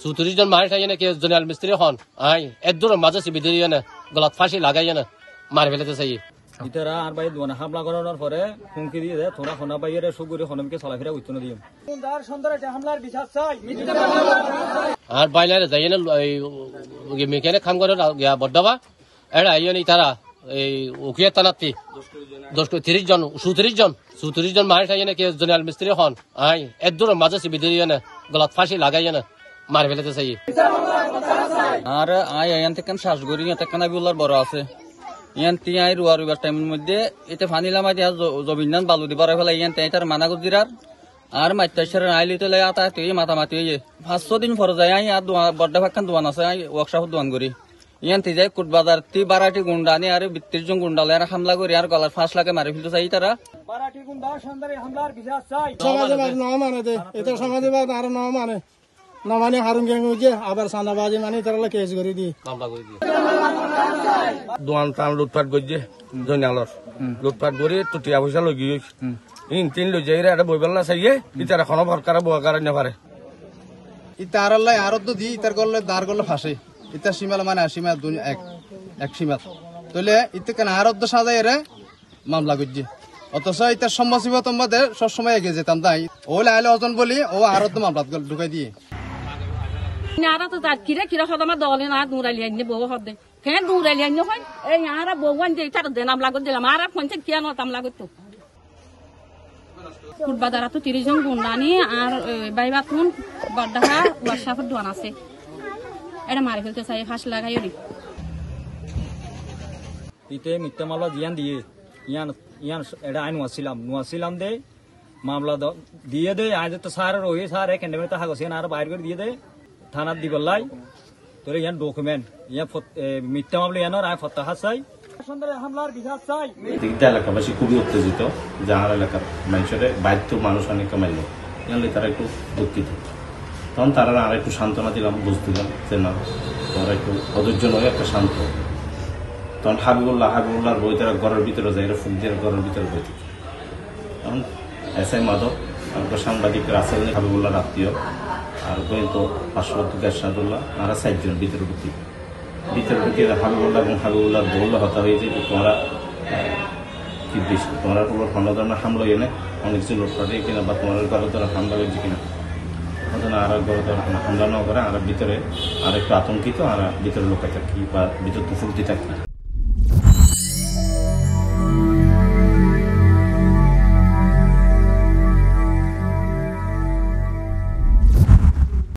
চৌত্রিশ জন মানুষ আইনে কে জেনারেল মিস্ত্রি হন আই একদূর মাঝে চিবি দিয়ে না গলাত ফাঁসি লাগাই না মার ফেলেতে চাই ইতারা আর বাই দোনা হামলা করানোর পরে হুমকি দিয়ে দেয় তোরা খনা বাইরে সুগুরি খনমকে চলাফেরা উত্তর দিম আর বাইরে যাই না মেকানিক কাম করে বড্ডাবা এটা আইনি তারা এই উকিয়া তানাতি 30 জন 34 জন মানুষ আইনে কে জেনারেল মিস্ত্রি হন আই একদূর মাঝে চিবি দিয়ে না গলাত ফাঁসি লাগাই না মার ফেলেতে চাই আর আই আয়ান থেকে শ্বাসগরি এতক্ষণ আবিউল্লাহর বড় আছে ইয়ান তিয়াই রুয়া রুবার টাইমের মধ্যে এতে ফানিলাম আজ জমিনান বালু দিবার ফেলা ইয়ান তাই তার মানা গুজিরার আর মাত্যাশার আইলি তো আতা তুই মাতামাতি 500 দিন পর যায় আই আর বড্ডা ফাঁকান দোয়ান আছে ওয়ার্কশপ দোয়ান করি ইয়ান তি যায় কুটবাজার তি বারাটি গুন্ডা নি আর 32 জন গুন্ডা লে হামলা করি আর গলার ফাঁস লাগে মারি ফেলতে চাই তারা বারাটি গুন্ডা সন্ধানে হামলার বিচার চাই সমাজে ন মানে দে এটা সমাজে আর ন মানে না মানে হারুন গ্যাং হইছে আবার সানাবাজি মানে তারা কেস করে দি মামলা করে দি দোয়ান টান লুটপাট করছে জয়নালর লুটপাট করে টুটিয়া পয়সা লই গিয়ে তিন লই যাই এটা বইবেল না চাইয়ে ইতার এখন সরকারে বয়া কারণে পারে ইতার আল্লাহ আর তো দি ইতার করলে দাঁড় করলে ফাঁসে ইতার সীমাল মানে সীমা এক সীমা তাহলে ইতে কেন আর সাজাই রে মামলা করছে অথচ ইতার সম্ভাসিব তোমাদের সবসময় এগিয়ে যেতাম তাই ও লাইলে অজন বলি ও আর মামলা ঢুকাই দিয়ে Nyara tu tak kira sama dolin at nuralian ni bawa hode. Kaya nuralian ni kan? Nyara bawa ni tar denam lagu de lamara konsen kian otam lagu tu. Kurbadara tu 30 জন গুন্ডানি আর বাইবাতুন বড়ডাহা ওয়াশাফের দোয়ান আছে এটা মারি ফেলতে চাই ফাঁস লাগাই ওরি ইতে মিথ্যা মামলা জিয়ান দিয়ে ইয়ান এটা আইন নোয়াছিলাম দে মামলা দিয়ে দে আজ তো স্যার রয়ে স্যার একেন্ডেমে তো হাগছে আর বাইর করে দিয়ে দে থানার দি গলাই তোরে ইয়ান ডকুমেন্ট ইয়া মিথ্যা মামলা ইয়ানোর আয় ফত্তাহা চাই হামলার বিচার চাই তিনটা এলাকাবাসী খুবই উত্তেজিত যাহার এলাকার মানুষের বাধ্য মানুষ অনেক কামাইল জানলে তারা একটু দুঃখিত তখন তারা আর একটু সান্ত্বনা দিলাম বুঝদিলাম যে না তারা একটু অধৈর্য নয় একটা শান্ত তখন হাবিবুল্লাহর বই তারা ঘরের ভিতরে যায় এরা ফুক দিয়ে ঘরের ভিতরে বই থাকে তখন এসআই মাধব আমাদের সাংবাদিক রাসেল হাবিবুল্লাহর আত্মীয় আর গোয়েন্ত পার্শ্ববর্তী এরশাদুল্লাহ তারা 4 জন ভিতরে ঢুকি হাবিবুল্লাহ এবং হাবিবুল্লাহ বললে হতা হয়েছে যে তোমরা কি বেশি তোমরা কোনো ধরনের হামলা এনে অনেক কিছু লোটপাটে কিনা বা তোমার ঘরে তোরা হামলা হয়েছে কিনা আর ঘরে তোরা হামলা না করে আর ভিতরে আর একটু আতঙ্কিত আর ভিতরে লোক থাকি বা ভিতর তো ফুর্তি থাকি